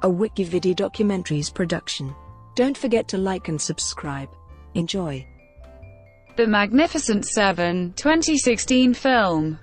a WikiVidi documentaries production. Don't forget to like and subscribe. Enjoy. The Magnificent Seven, 2016 film.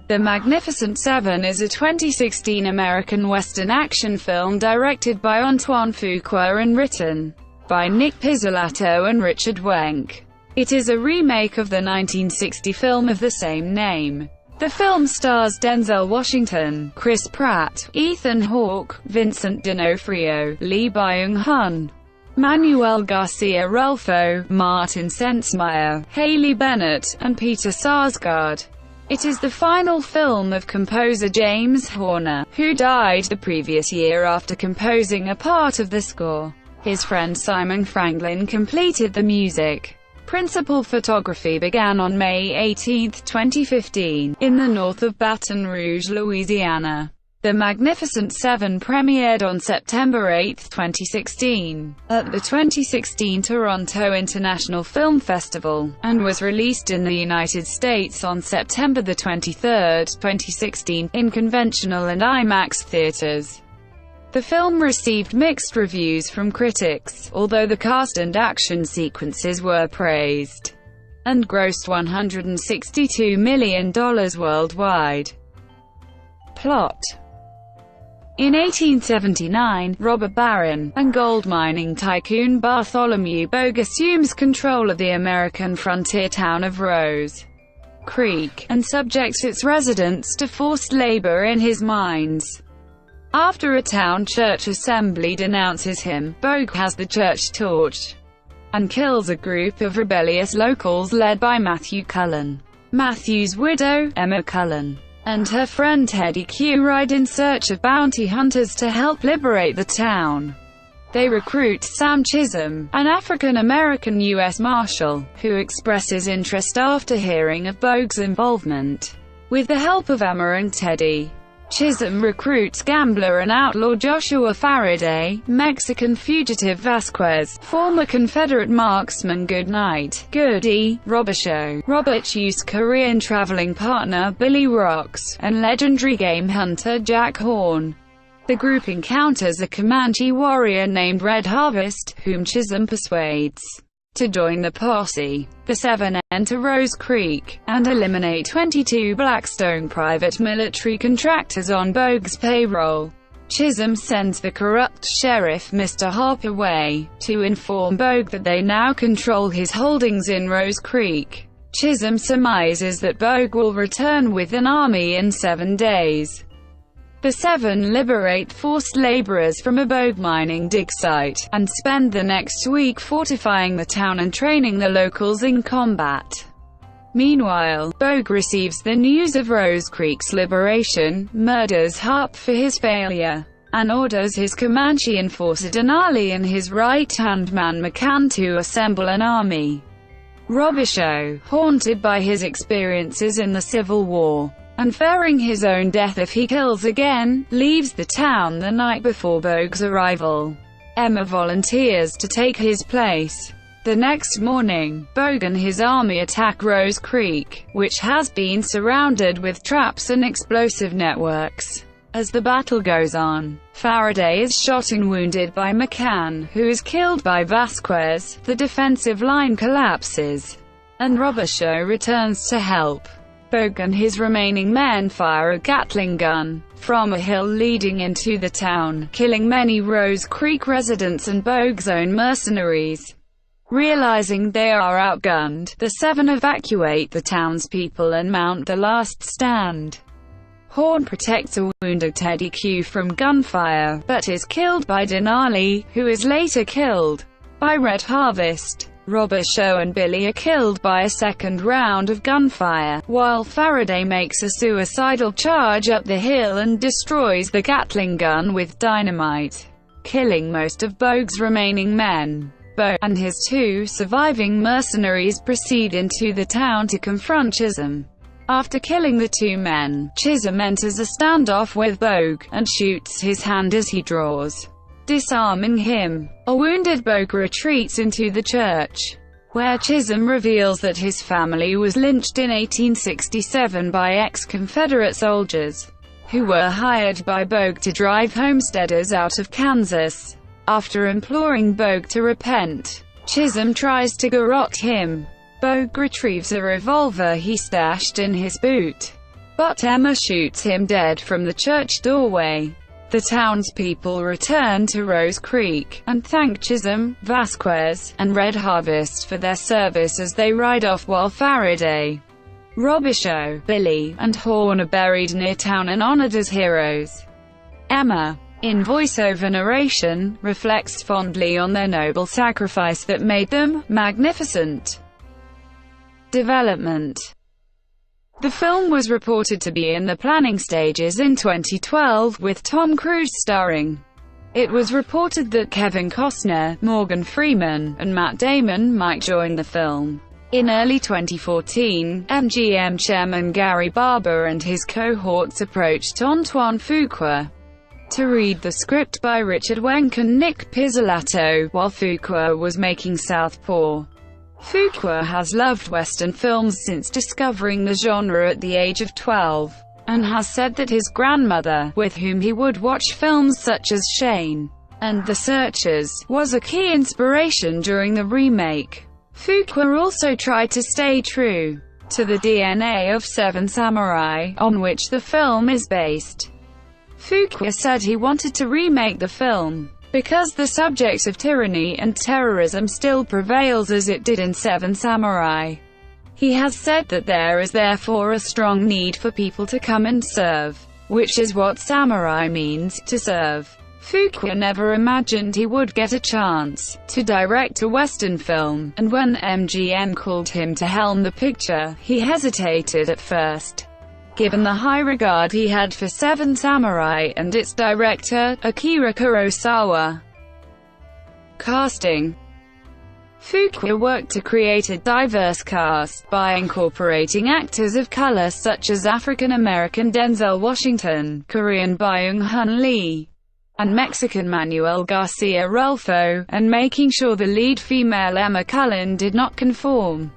The Magnificent Seven is a 2016 American Western action film directed by Antoine Fuqua and written by Nick Pizzolatto and Richard Wenk. It is a remake of the 1960 film of the same name. The film stars Denzel Washington, Chris Pratt, Ethan Hawke, Vincent D'Onofrio, Byung-hun, Manuel Garcia-Rulfo, Martin Sensmeier, Haley Bennett, and Peter Sarsgaard. It is the final film of composer James Horner, who died the previous year after composing a part of the score. His friend Simon Franglen completed the music. Principal photography began on May 18, 2015, in the north of Baton Rouge, Louisiana. The Magnificent Seven premiered on September 8, 2016, at the 2016 Toronto International Film Festival, and was released in the United States on September 23, 2016, in conventional and IMAX theaters. The film received mixed reviews from critics, although the cast and action sequences were praised, and grossed $162 million worldwide. Plot: in 1879, robber baron and gold mining tycoon Bartholomew Bogue assumes control of the American frontier town of Rose Creek, and subjects its residents to forced labor in his mines. After a town church assembly denounces him, Bogue has the church torched and kills a group of rebellious locals led by Matthew Cullen. Matthew's widow, Emma Cullen, and her friend Teddy Q ride in search of bounty hunters to help liberate the town. They recruit Sam Chisholm, an African-American U.S. Marshal, who expresses interest after hearing of Bogue's involvement. With the help of Emma and Teddy, Chisholm recruits gambler and outlaw Joshua Faraday, Mexican fugitive Vasquez, former Confederate marksman Goodnight Goody, Robert Hugh's Korean traveling partner Billy Rocks, and legendary game hunter Jack Horn. The group encounters a Comanche warrior named Red Harvest, whom Chisholm persuades to join the posse. The Seven enter Rose Creek, and eliminate 22 Blackstone private military contractors on Bogue's payroll. Chisholm sends the corrupt sheriff Mr. Harper away, to inform Bogue that they now control his holdings in Rose Creek. Chisholm surmises that Bogue will return with an army in 7 days. The Seven liberate forced laborers from a Bogue mining dig site, and spend the next week fortifying the town and training the locals in combat. Meanwhile, Bogue receives the news of Rose Creek's liberation, murders Harp for his failure, and orders his Comanche enforcer Denali and his right-hand man McCann to assemble an army. Robichaud, haunted by his experiences in the Civil War, and fearing his own death if he kills again, leaves the town the night before Bogue's arrival. Emma volunteers to take his place. The next morning, Bogue and his army attack Rose Creek, which has been surrounded with traps and explosive networks. As the battle goes on, Faraday is shot and wounded by McCann, who is killed by Vasquez. The defensive line collapses, and Robichaud returns to help. Bogue and his remaining men fire a Gatling gun from a hill leading into the town, killing many Rose Creek residents and Bogue's own mercenaries. Realizing they are outgunned, the Seven evacuate the townspeople and mount the last stand. Horn protects a wounded Teddy Q from gunfire, but is killed by Denali, who is later killed by Red Harvest. Robichaud and Billy are killed by a second round of gunfire, while Faraday makes a suicidal charge up the hill and destroys the Gatling gun with dynamite, killing most of Bogue's remaining men. Bogue and his 2 surviving mercenaries proceed into the town to confront Chisholm. After killing the 2 men, Chisholm enters a standoff with Bogue, and shoots his hand as he draws, disarming him. A wounded Bogue retreats into the church, where Chisholm reveals that his family was lynched in 1867 by ex-Confederate soldiers. who were hired by Bogue to drive homesteaders out of Kansas. After imploring Bogue to repent, Chisholm tries to garrote him. Bogue retrieves a revolver he stashed in his boot, but Emma shoots him dead from the church doorway. The townspeople return to Rose Creek, and thank Chisholm, Vasquez, and Red Harvest for their service as they ride off while Faraday, Robichaud, Billy, and Horn are buried near town and honored as heroes. Emma, in voiceover narration, reflects fondly on their noble sacrifice that made them magnificent. Development. The film was reported to be in the planning stages in 2012, with Tom Cruise starring. It was reported that Kevin Costner, Morgan Freeman, and Matt Damon might join the film. In early 2014, MGM chairman Gary Barber and his cohorts approached Antoine Fuqua to read the script by Richard Wenk and Nick Pizzolatto, while Fuqua was making Southpaw. Fuqua has loved Western films since discovering the genre at the age of 12, and has said that his grandmother, with whom he would watch films such as Shane and The Searchers, was a key inspiration during the remake. Fuqua also tried to stay true to the DNA of Seven Samurai, on which the film is based. Fuqua said he wanted to remake the film because the subject of tyranny and terrorism still prevails as it did in Seven Samurai. He has said that there is therefore a strong need for people to come and serve, which is what samurai means, to serve. Fuqua never imagined he would get a chance to direct a Western film, and when MGM called him to helm the picture, he hesitated at first, given the high regard he had for Seven Samurai and its director, Akira Kurosawa. Casting. Fuqua worked to create a diverse cast by incorporating actors of color such as African-American Denzel Washington, Korean Byung-hun Lee, and Mexican Manuel Garcia-Rulfo, and making sure the lead female Emma Cullen did not conform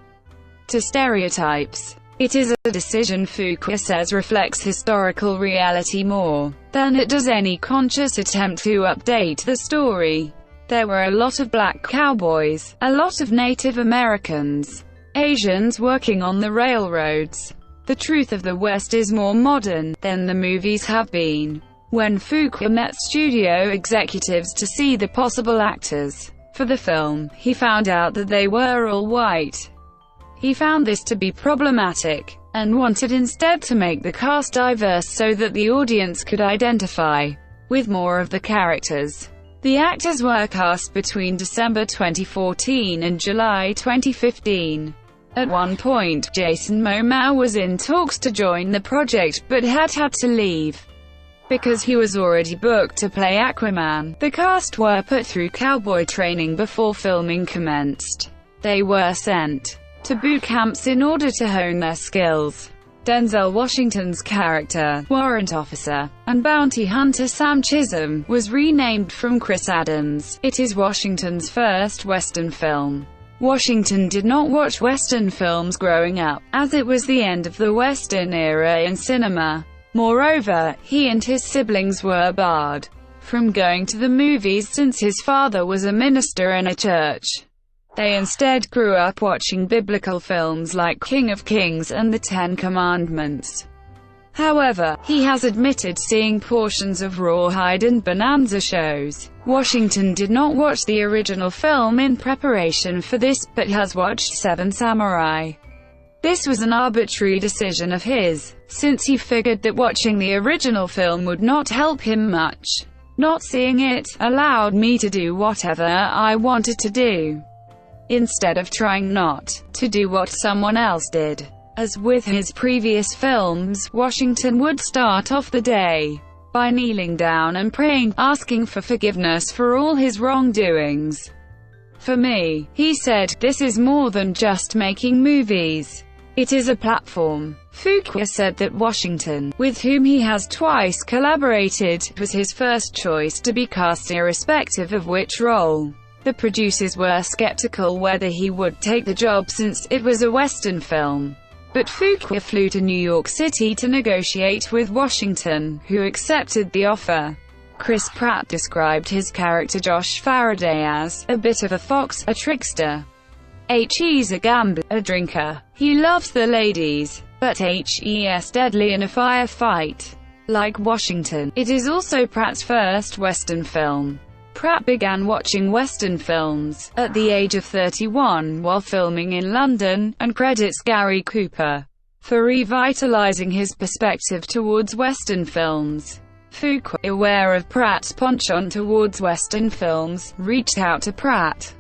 to stereotypes. It is a decision Fuqua says reflects historical reality more than it does any conscious attempt to update the story. There were a lot of black cowboys, a lot of Native Americans, Asians working on the railroads. The truth of the West is more modern than the movies have been. When Fuqua met studio executives to see the possible actors for the film, he found out that they were all white. He found this to be problematic, and wanted instead to make the cast diverse so that the audience could identify with more of the characters. The actors were cast between December 2014 and July 2015. At one point, Jason Momoa was in talks to join the project, but had to leave because he was already booked to play Aquaman. The cast were put through cowboy training before filming commenced. They were sent to boot camps in order to hone their skills. Denzel Washington's character, warrant officer, and bounty hunter Sam Chisholm, was renamed from Chris Adams. It is Washington's first Western film. Washington did not watch Western films growing up, as it was the end of the Western era in cinema. Moreover, he and his siblings were barred from going to the movies since his father was a minister in a church. They instead grew up watching biblical films like King of Kings and the Ten Commandments. However, he has admitted seeing portions of Rawhide and Bonanza shows. Washington did not watch the original film in preparation for this, but has watched Seven Samurai. This was an arbitrary decision of his, since he figured that watching the original film would not help him much. Not seeing it allowed me to do whatever I wanted to do, instead of trying not to do what someone else did. As with his previous films, Washington would start off the day by kneeling down and praying, asking for forgiveness for all his wrongdoings. For me, he said, this is more than just making movies. It is a platform. Fuqua said that Washington, with whom he has twice collaborated, was his first choice to be cast irrespective of which role. The producers were skeptical whether he would take the job since it was a Western film, but Fuqua flew to New York City to negotiate with Washington, who accepted the offer. Chris Pratt described his character Josh Faraday as a bit of a fox, a trickster. He's a gambler, a drinker. He loves the ladies, but he's deadly in a firefight. Like Washington, it is also Pratt's first Western film. Pratt began watching Western films at the age of 31 while filming in London, and credits Gary Cooper for revitalizing his perspective towards Western films. Fuqua, aware of Pratt's penchant towards Western films, reached out to Pratt,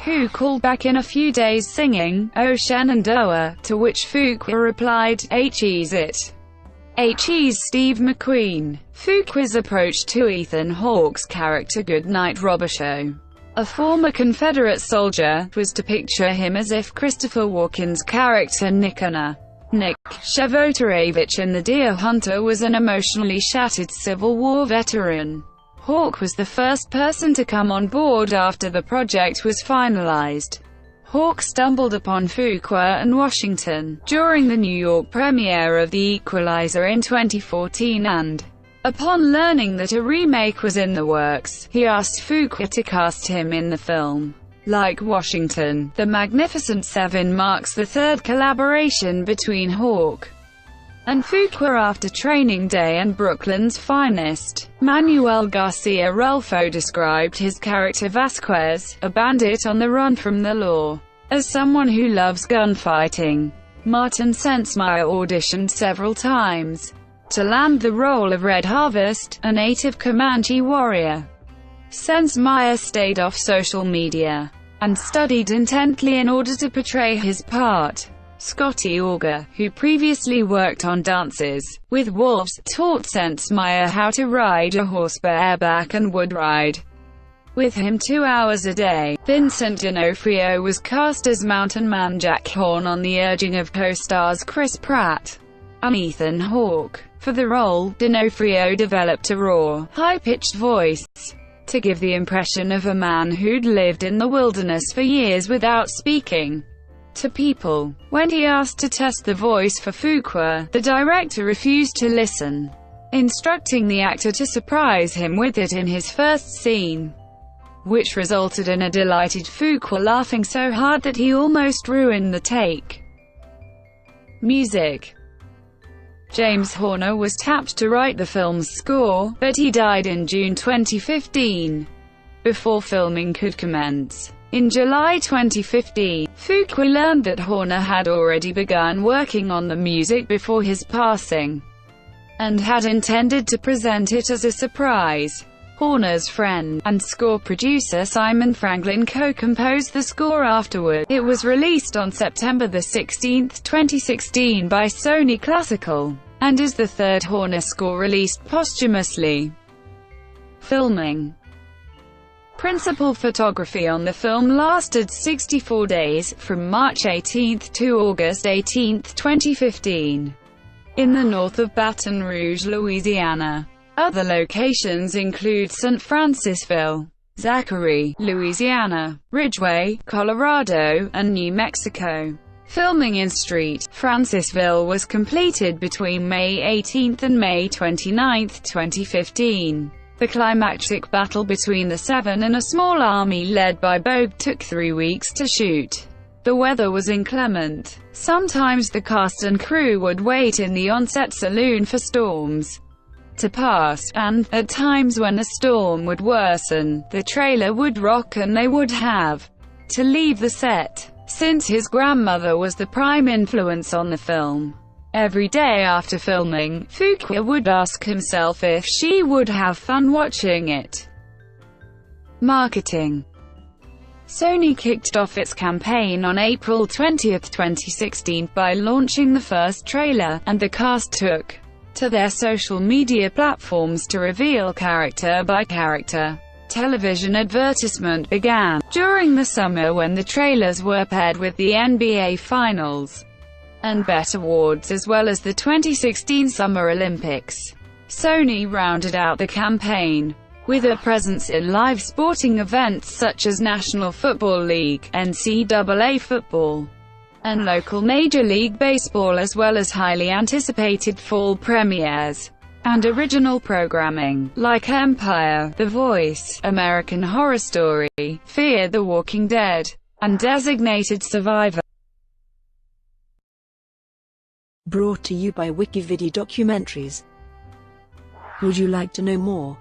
who called back in a few days singing, "Oh Shenandoah," to which Fuqua replied, "He's it. He's Steve McQueen." Fuqua's approach to Ethan Hawke's character Goodnight Robichaud, a former Confederate soldier, was to picture him as if Christopher Walken's character Nick Shavotarevich in The Deer Hunter was an emotionally shattered Civil War veteran. Hawke was the first person to come on board after the project was finalized. Hawke stumbled upon Fuqua and Washington during the New York premiere of The Equalizer in 2014 and, upon learning that a remake was in the works, he asked Fuqua to cast him in the film. Like Washington, The Magnificent Seven marks the third collaboration between Hawke and Fuqua after Training Day and Brooklyn's Finest. Manuel Garcia-Rulfo described his character Vasquez, a bandit on the run from the law, as someone who loves gunfighting. Martin Sensmeier auditioned several times to land the role of Red Harvest, a native Comanche warrior. Sensmeier stayed off social media and studied intently in order to portray his part. Scotty Auger, who previously worked on Dances with Wolves, taught Sensmeier how to ride a horse bareback and would ride with him 2 hours a day. Vincent D'Onofrio was cast as Mountain Man Jack Horn on the urging of co-stars Chris Pratt and Ethan Hawke. For the role, D'Onofrio developed a raw, high-pitched voice to give the impression of a man who'd lived in the wilderness for years without speaking to people. When he asked to test the voice for Fuqua, the director refused to listen, instructing the actor to surprise him with it in his first scene, which resulted in a delighted Fuqua laughing so hard that he almost ruined the take. Music. James Horner was tapped to write the film's score, but he died in June 2015, before filming could commence. In July 2015, Fuqua learned that Horner had already begun working on the music before his passing, and had intended to present it as a surprise. Horner's friend and score producer Simon Franglen co-composed the score afterward. It was released on September 16, 2016 by Sony Classical, and is the third Horner score released posthumously. Filming. Principal photography on the film lasted 64 days, from March 18 to August 18, 2015, in the north of Baton Rouge, Louisiana. Other locations include St. Francisville, Zachary, Louisiana, Ridgway, Colorado, and New Mexico. Filming in St. Francisville was completed between May 18 and May 29, 2015. The climactic battle between the Seven and a small army led by Bogue took 3 weeks to shoot. The weather was inclement. Sometimes the cast and crew would wait in the on-set saloon for storms to pass, and, at times when the storm would worsen, the trailer would rock and they would have to leave the set. Since his grandmother was the prime influence on the film, every day after filming, Fuqua would ask himself if she would have fun watching it. Marketing. Sony kicked off its campaign on April 20, 2016, by launching the first trailer, and the cast took to their social media platforms to reveal character by character. Television advertisement began during the summer when the trailers were paired with the NBA Finals and BET Awards as well as the 2016 Summer Olympics. Sony rounded out the campaign with a presence in live sporting events such as National Football League, NCAA football, and local Major League Baseball, as well as highly anticipated fall premieres and original programming, like Empire, The Voice, American Horror Story, Fear the Walking Dead, and Designated Survivor. Brought to you by WikiVidi Documentaries. Would you like to know more?